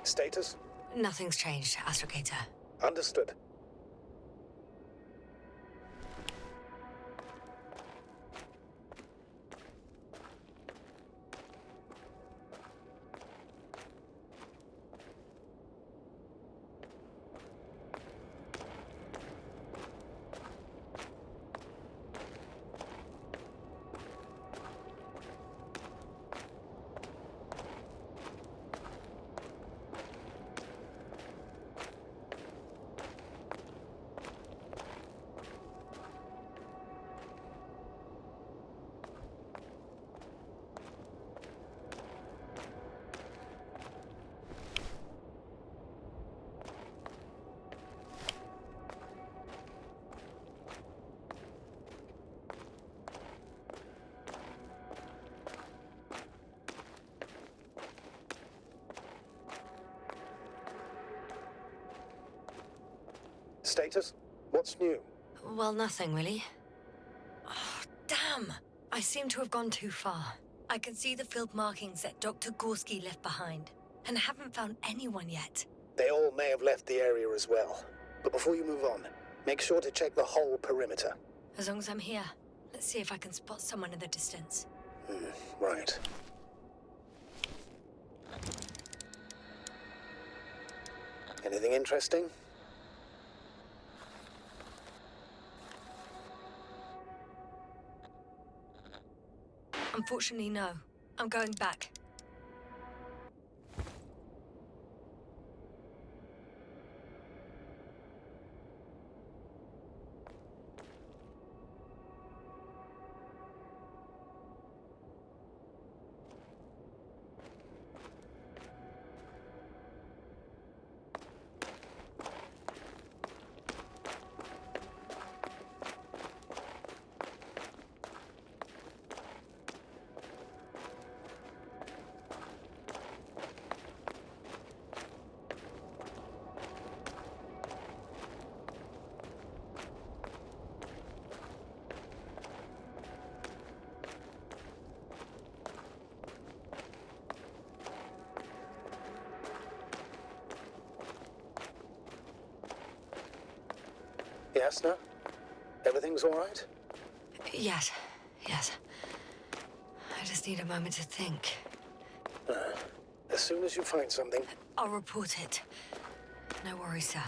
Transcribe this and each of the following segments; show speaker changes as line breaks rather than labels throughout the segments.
Status?
Nothing's changed, Astrogator.
Understood. Status? What's new?
Well, nothing really. Oh, damn! I seem to have gone too far. I can see the field markings that Dr. Gorski left behind, and I haven't found anyone yet.
They all may have left the area as well. But before you move on, make sure to check the whole perimeter.
As long as I'm here, let's see if I can spot someone in the distance.
Right. Anything interesting?
Unfortunately, no. I'm going back.
Yes, no? Everything's all right?
Yes. I just need a moment to think.
As soon as you find something...
I'll report it. No worries, sir.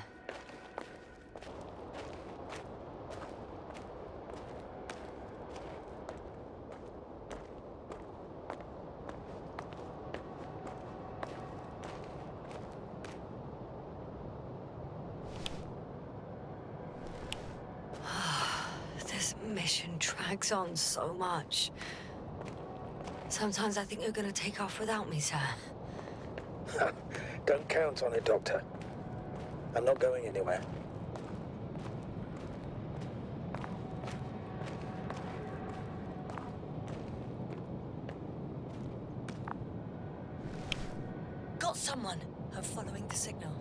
This mission drags on so much. Sometimes I think you're gonna take off without me, sir.
Don't count on it, Doctor. I'm not going anywhere.
Got someone! I'm following the signal.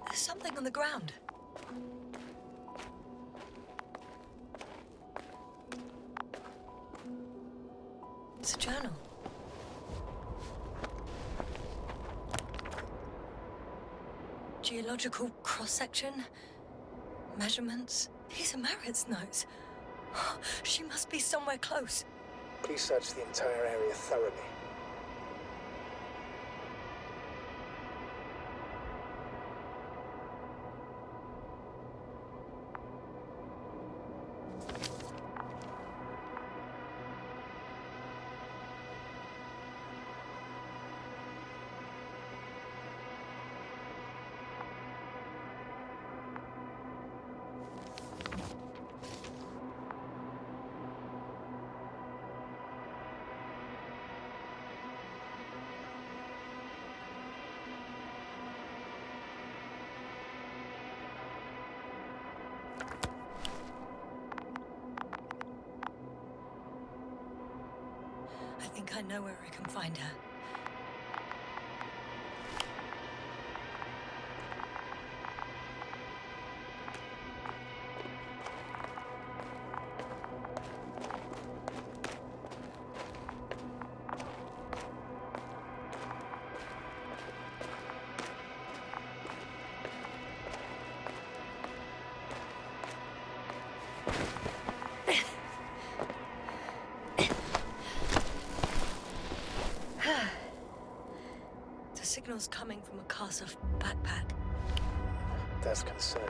There's something on the ground. It's a journal. Geological cross-section. Measurements. These are Marit's notes. She must be somewhere close.
Please search the entire area thoroughly.
think I know where I can find her. The signal's coming from a Castle backpack.
That's concerning.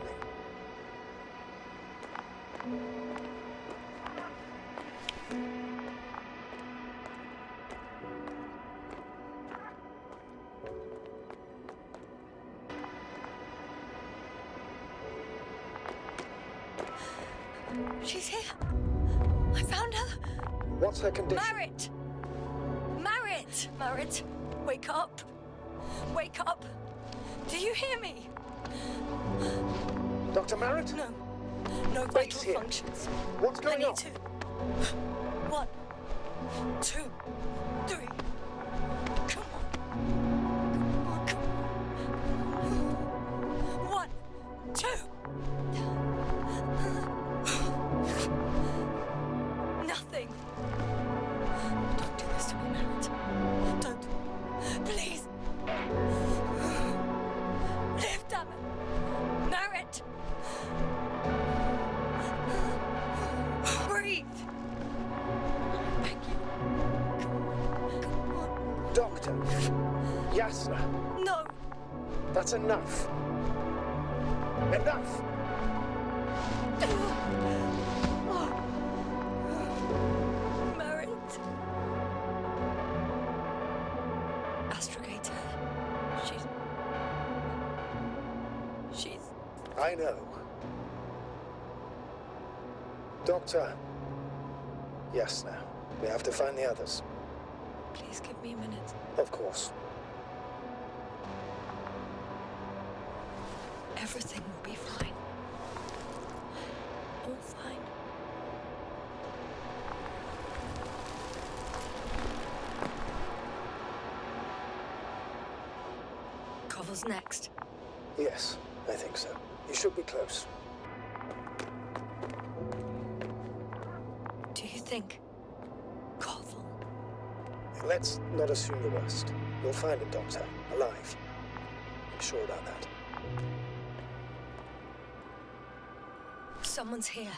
She's here. I found her.
What's her condition?
Marit! Marit! Marit, wake up. Wake up. Do you hear me?
Dr. Marit?
No. No
Wake's
vital
here.
functions.
What's
I
going
need
on?
to. 1, 2, 3. Come on. Come on. 1, 2. Nothing. Don't do this to me, Marit. Don't. Please. Live, damn it. Marit. Breathe. Thank you. Come on.
Doctor. Yasna.
No.
That's enough. Enough!
Marit. Astrogator. She's...
I know. Doctor. Yasna. We have to find the others.
Please give me a minute.
Of course.
Everything will be fine. All fine. Koval's next.
Yes, I think so. You should be close.
Do you think? Koval?
Let's not assume the worst. You'll find him, Doctor. Alive. I'm sure about that.
Someone's here.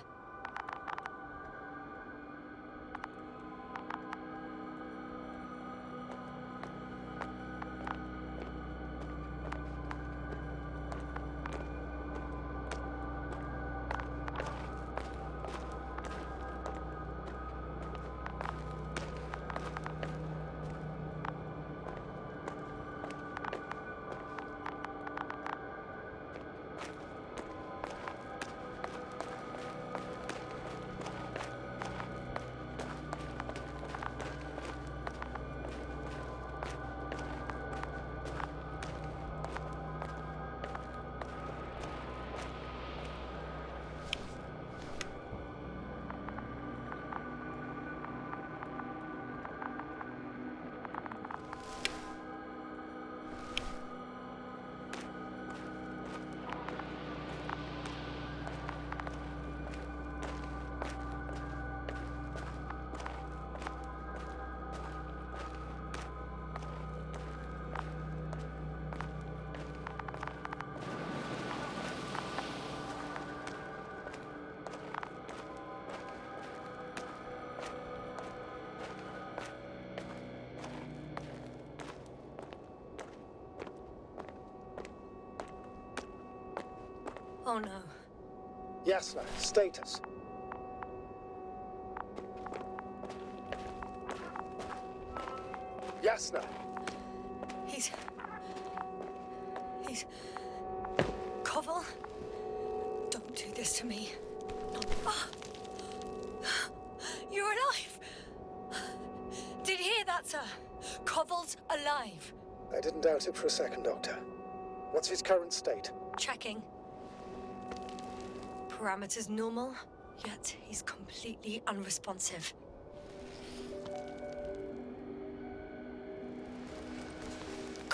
Oh no.
Yasna, status. Yasna!
He's... Koval? Don't do this to me. Not... Ah! You're alive! Did you hear that, sir? Koval's alive.
I didn't doubt it for a second, Doctor. What's his current state?
Checking. Parameters normal, yet he's completely unresponsive.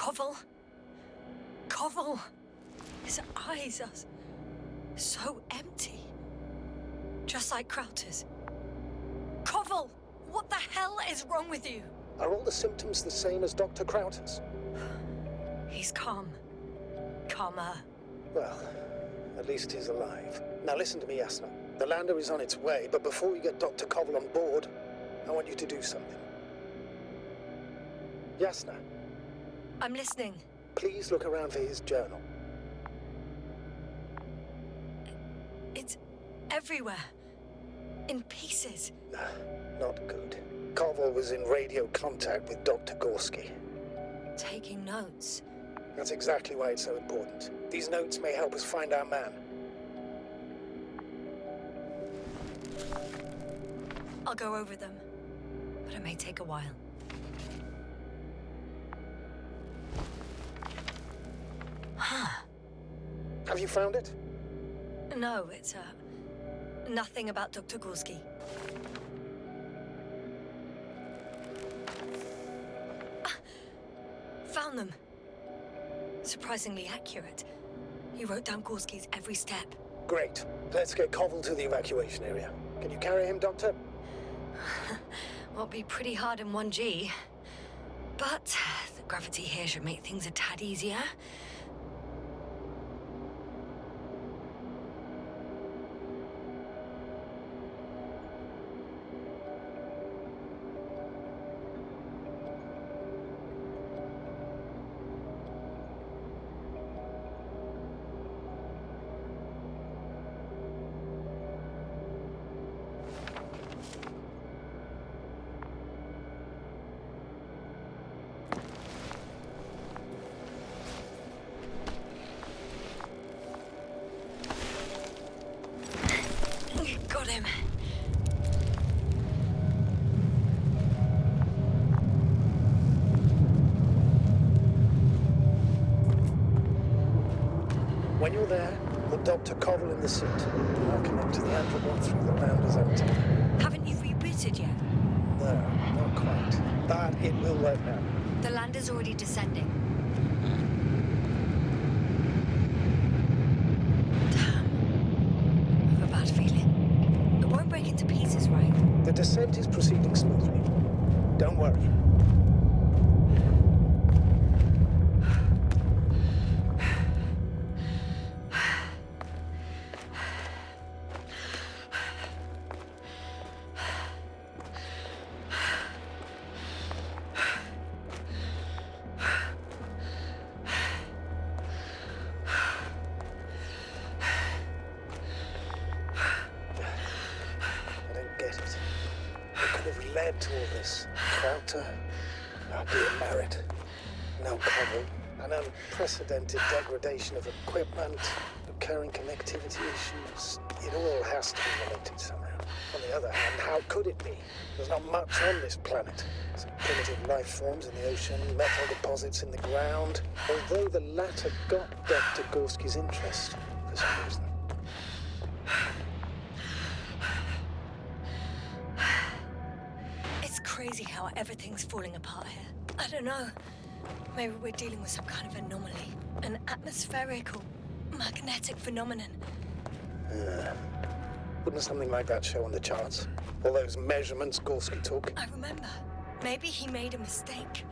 Koval? Koval! His eyes are so empty. Just like Krauter's. Koval! What the hell is wrong with you?
Are all the symptoms the same as Dr. Krauter's?
He's calm. Calmer.
Well, at least he's alive. Now listen to me, Yasna. The lander is on its way, but before you get Dr. Koval on board, I want you to do something. Yasna,
I'm listening.
please look around for his journal.
It's everywhere. In pieces.
Not good. Koval was in radio contact with Dr. Gorski.
Taking notes.
That's exactly why it's so important. These notes may help us find our man.
I'll go over them, but it may take a while. Huh.
Have you found it?
No, it's, nothing about Dr. Gorski. Found them. Surprisingly accurate. He wrote down Gorski's every step.
Great. Let's get Koval to the evacuation area. Can you carry him, Doctor?
Will be pretty hard in 1G. But the gravity here should make things a tad easier. Got him.
When you're there, put Dr. Koval in the seat. I'll connect to the Androbot through the lander's antenna.
Haven't you rebooted yet?
No, not quite. But it will work now.
The lander's already descending. Damn. I have a bad feeling. It won't break into pieces, right?
The descent is proceeding smoothly. Don't worry. Led to all this. Krauter, our dear Merritt, no Koval, an unprecedented degradation of equipment, recurring connectivity issues. It all has to be related somehow. On the other hand, how could it be? There's not much on this planet. Some primitive life forms in the ocean, metal deposits in the ground. Although the latter got Dr. Gorski's interest for some reason.
Crazy how everything's falling apart here. I don't know. Maybe we're dealing with some kind of anomaly. An atmospheric or magnetic phenomenon.
Wouldn't something like that show on the charts? All those measurements Gorski took?
I remember. Maybe he made a mistake.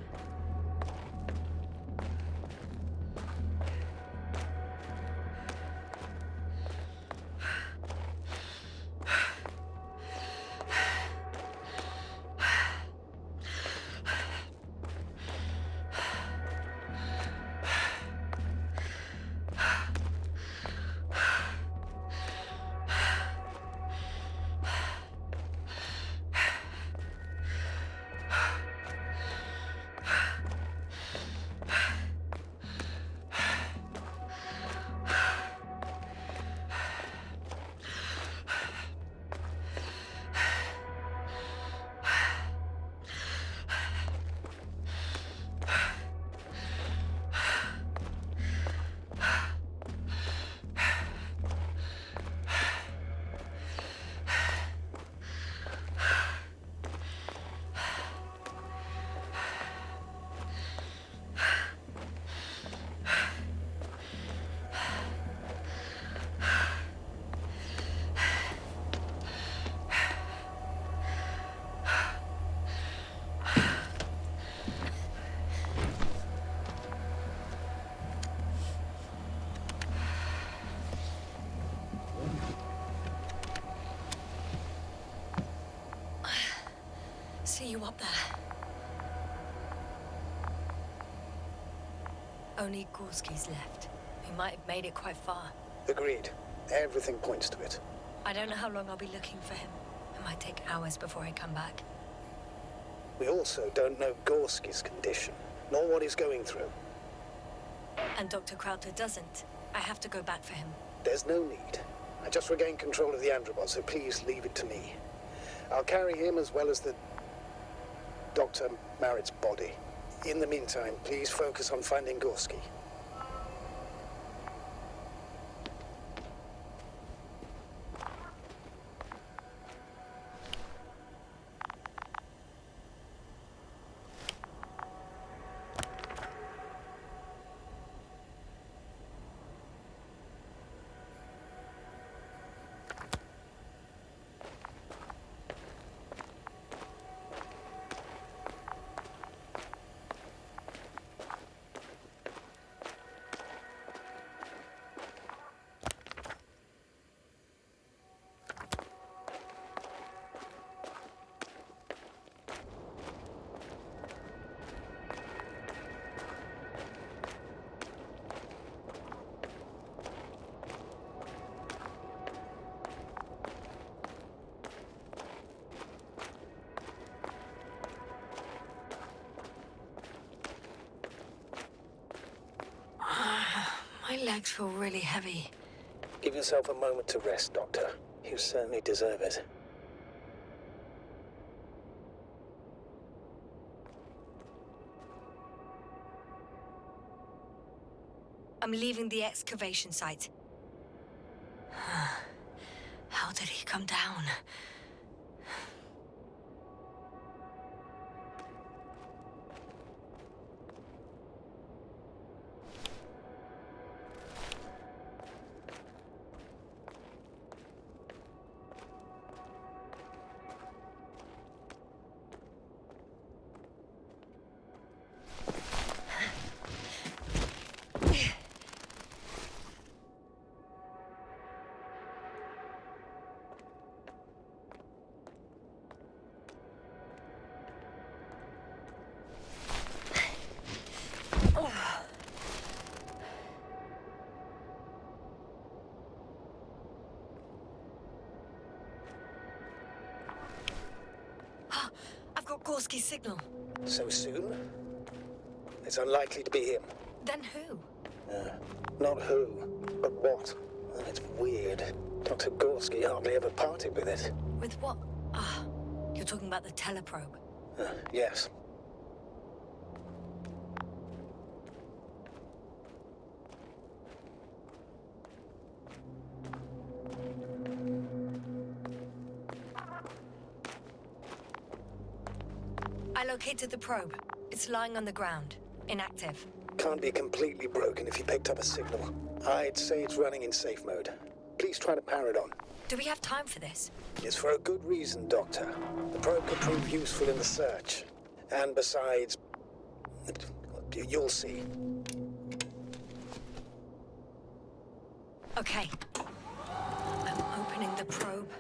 See you up there. Only Gorski's left. He might have made it quite far.
Agreed. Everything points to it.
I don't know how long I'll be looking for him. It might take hours before I come back.
We also don't know Gorski's condition, nor what he's going through.
And Dr. Krauter doesn't. I have to go back for him.
There's no need. I just regained control of the androbot, so please leave it to me. I'll carry him as well as the Dr. Merritt's body. In the meantime, please focus on finding Gorski.
My legs feel really heavy.
Give yourself a moment to rest, Doctor. You certainly deserve it.
I'm leaving the excavation site. How did he come down? I've got Gorski's signal.
So soon? It's unlikely to be him.
Then who?
Not who, but what. It's weird. Dr. Gorski hardly ever parted with it.
With what? You're talking about the teleprobe.
Yes.
I located the probe. It's lying on the ground, inactive.
Can't be completely broken if you picked up a signal. I'd say it's running in safe mode. Please try to power it on.
Do we have time for this?
It's for a good reason, Doctor. The probe could prove useful in the search. And besides, you'll see.
Okay. I'm opening the probe.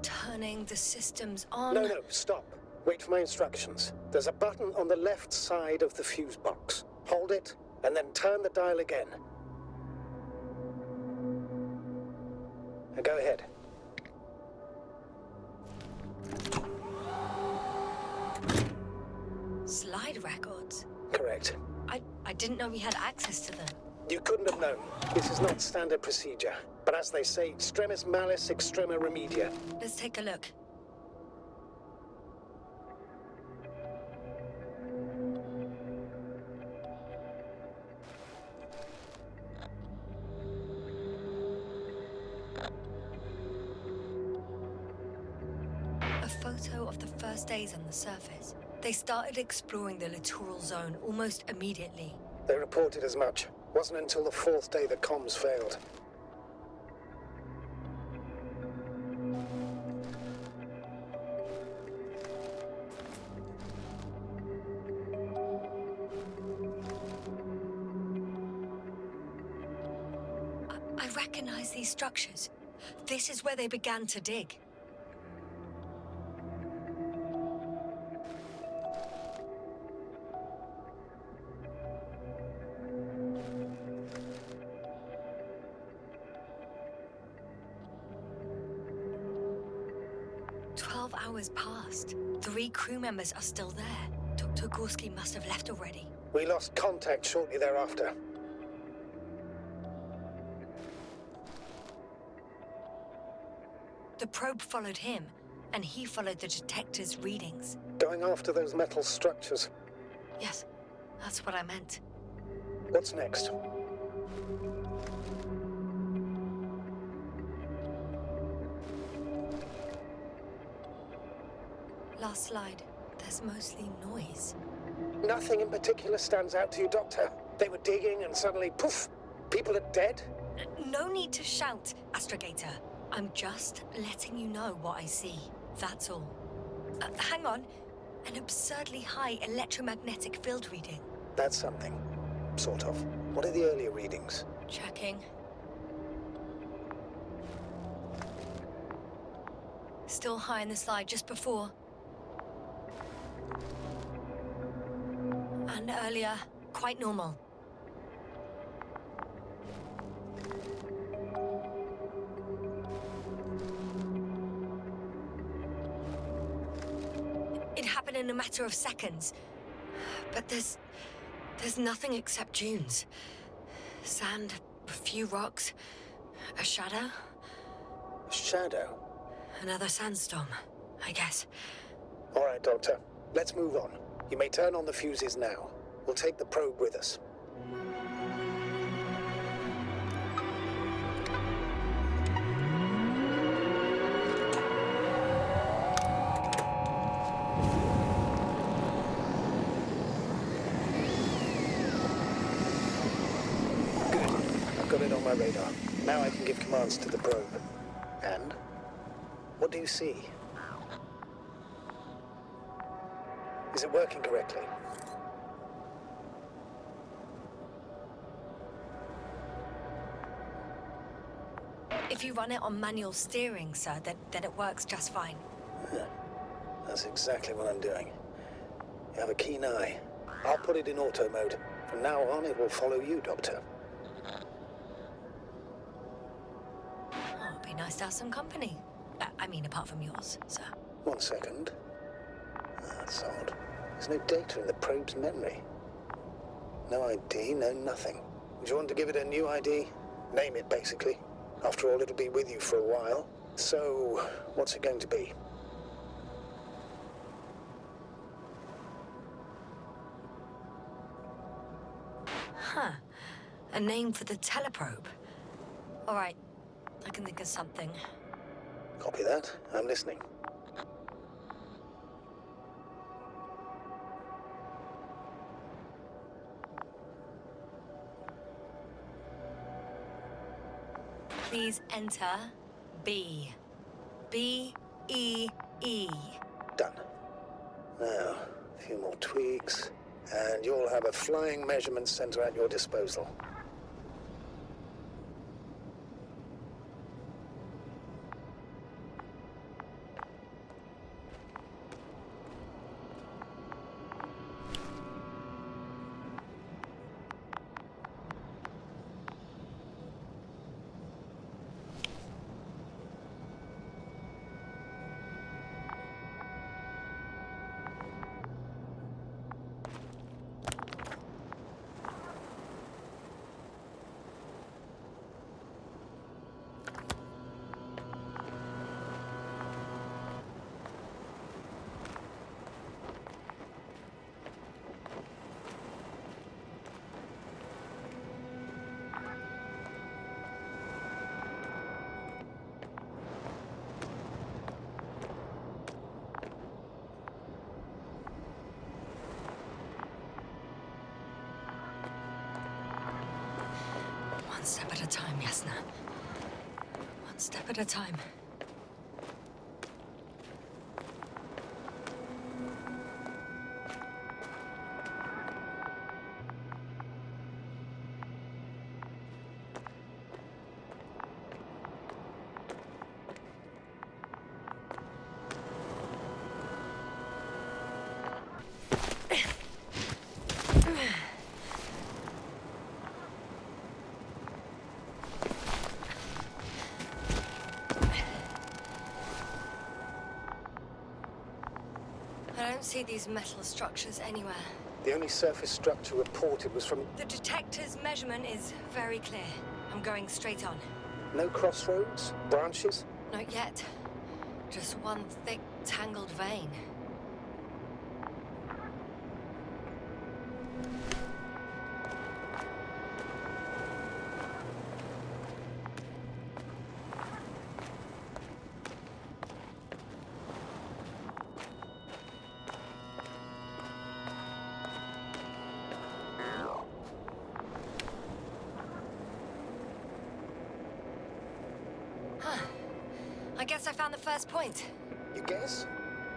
Turning the systems on.
No, stop. Wait for my instructions. There's a button on the left side of the fuse box. Hold it, and then turn the dial again. Now go ahead.
Slide records?
Correct.
I didn't know we had access to them.
You couldn't have known. This is not standard procedure. But as they say, extremis malice, extrema remedia.
Let's take a look. A photo of the first days on the surface. They started exploring the littoral zone almost immediately.
They reported as much. Wasn't until the fourth day the comms failed.
I recognize these structures. This is where they began to dig. Hours passed. 3 crew members are still there. Dr. Gorski must have left already.
We lost contact shortly thereafter.
The probe followed him, and he followed the detector's readings.
Going after those metal structures.
Yes, that's what I meant.
What's next?
Last slide. There's mostly noise.
Nothing in particular stands out to you, Doctor? They were digging and suddenly, poof, people are dead?
No need to shout, Astrogator. I'm just letting you know what I see. That's all. Hang on. An absurdly high electromagnetic field reading.
That's something. Sort of. What are the earlier readings?
Checking. Still high in the slide just before. And earlier, quite normal. It happened in a matter of seconds. But there's nothing except dunes. Sand, a few rocks, a shadow.
Shadow?
Another sandstorm, I guess.
All right, Doctor. Let's move on. You may turn on the fuses now. We'll take the probe with us. Good. I've got it on my radar. Now I can give commands to the probe. And? What do you see? Is it working correctly?
If you run it on manual steering, sir, then it works just fine.
Yeah. That's exactly what I'm doing. You have a keen eye. I'll put it in auto mode. From now on, it will follow you, Doctor.
Oh, it'd be nice to have some company. I mean, apart from yours, sir.
1 second. That's odd. There's no data in the probe's memory. No ID, no nothing. Do you want to give it a new ID? Name it, basically. After all, it'll be with you for a while. So, what's it going to be?
Huh. A name for the teleprobe. All right. I can think of something.
Copy that. I'm listening.
Please enter B. B-E-E.
Done. Now, a few more tweaks, and you'll have a flying measurement center at your disposal.
One step at a time, Yasna. One step at a time. see these metal structures anywhere.
The only surface structure reported was from...
The detector's measurement is very clear. I'm going straight on.
No crossroads? Branches?
Not yet. Just one thick, tangled vein. I guess I found the first point.
You guess?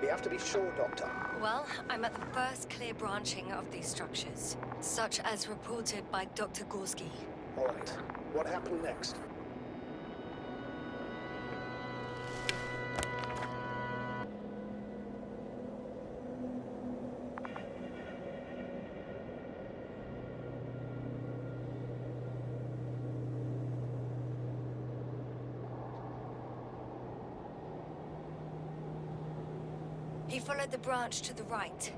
We have to be sure, Doctor.
Well, I'm at the first clear branching of these structures, such as reported by Dr. Gorski.
All right. What happened next?
He followed the branch to the right.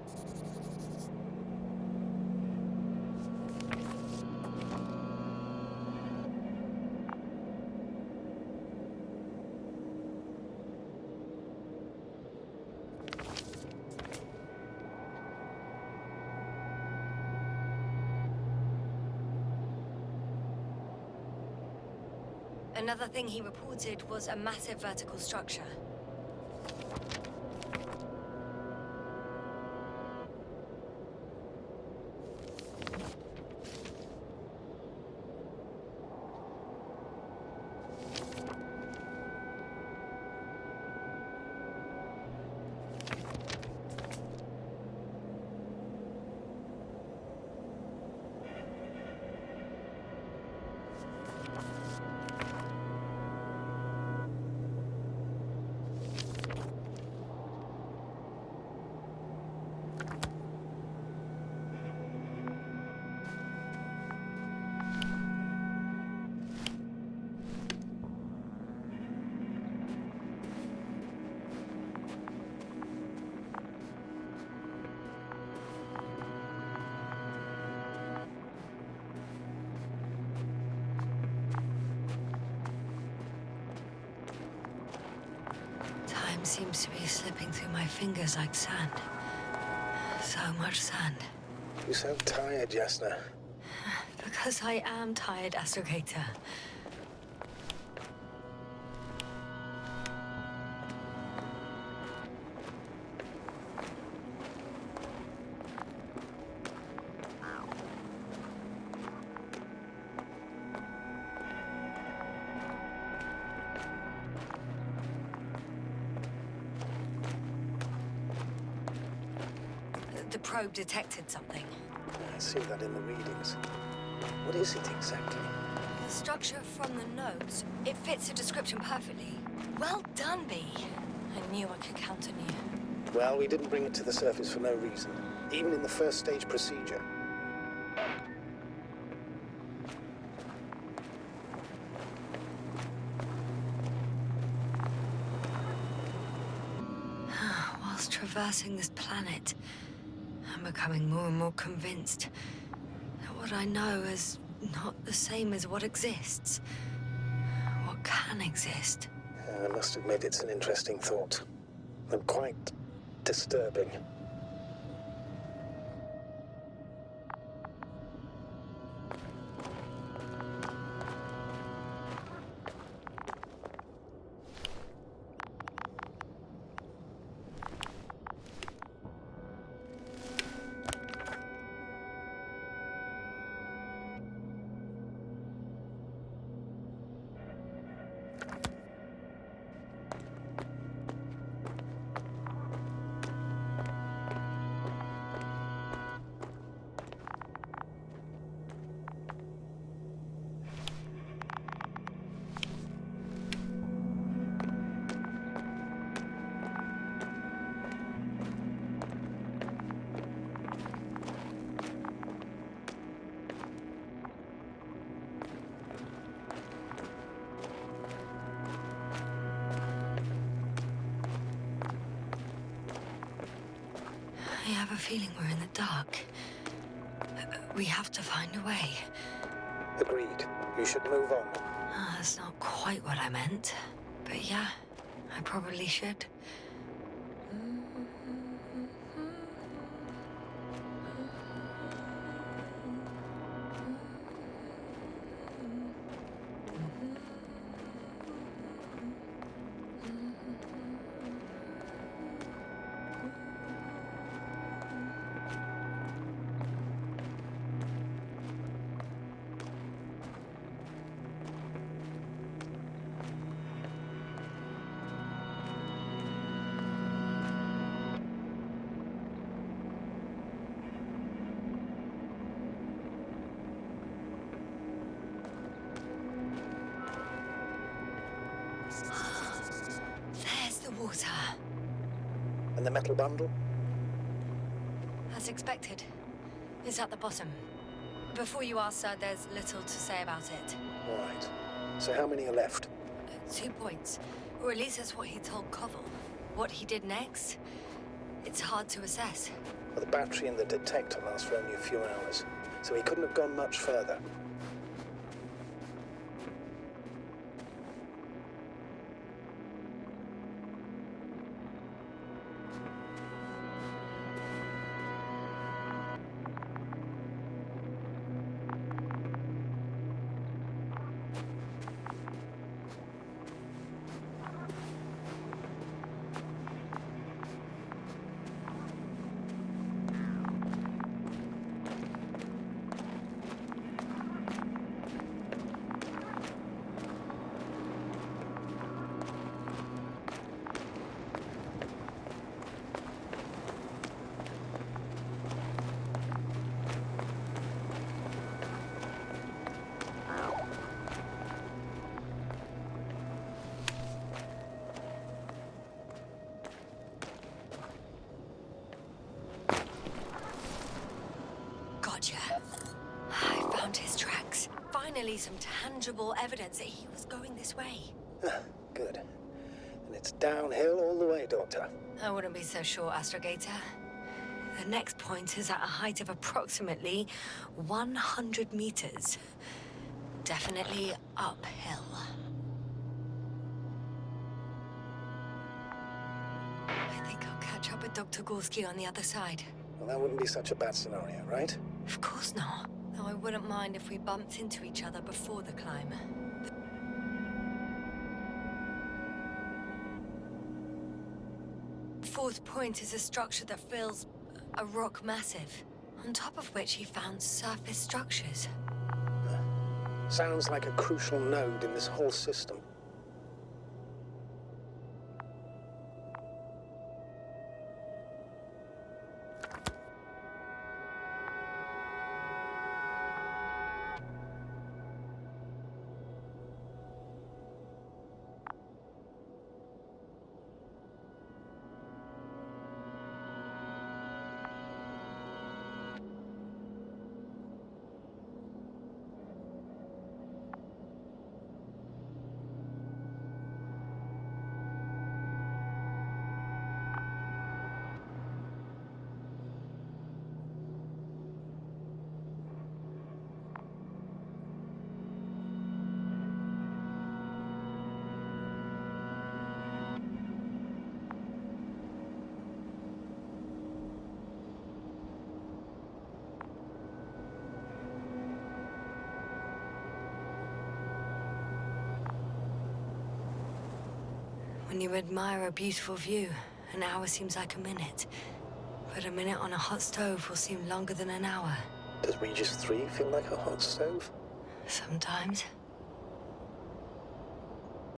Another thing he reported was a massive vertical structure. Time seems to be slipping through my fingers like sand. So much sand.
You sound tired, Jasna.
Because I am tired, Astrogator. The probe detected something.
I see that in the readings. What is it exactly?
The structure from the notes, it fits the description perfectly. Well done, B. I knew I could count on you.
Well, we didn't bring it to the surface for no reason. Even in the first stage procedure.
Whilst traversing this planet, I'm becoming more and more convinced that what I know is not the same as what exists. What can exist.
I must admit it's an interesting thought. And quite disturbing.
have a feeling we're in the dark. We have to find a way.
Agreed. You should move on.
That's not quite what I meant. But yeah, I probably should. There's the water.
And the metal bundle?
As expected. It's at the bottom. Before you ask, sir, there's little to say about it.
All right. So how many are left?
2 points. Or at least that's what he told Koval. What he did next, it's hard to assess.
Well, the battery and the detector last for only a few hours, so he couldn't have gone much further.
Gotcha. I found his tracks. Finally, some tangible evidence that he was going this way.
Good. And it's downhill all the way, Doctor.
I wouldn't be so sure, Astrogator. The next point is at a height of approximately 100 meters. Definitely uphill. I think I'll catch up with Dr. Gorski on the other side.
Well, that wouldn't be such a bad scenario, right?
Of course not. Though I wouldn't mind if we bumped into each other before the climb. The fourth point is a structure that fills a rock massive, on top of which he found surface structures.
Sounds like a crucial node in this whole system.
When you admire a beautiful view, an hour seems like a minute. But a minute on a hot stove will seem longer than an hour.
Does Regis 3 feel like a hot stove?
Sometimes.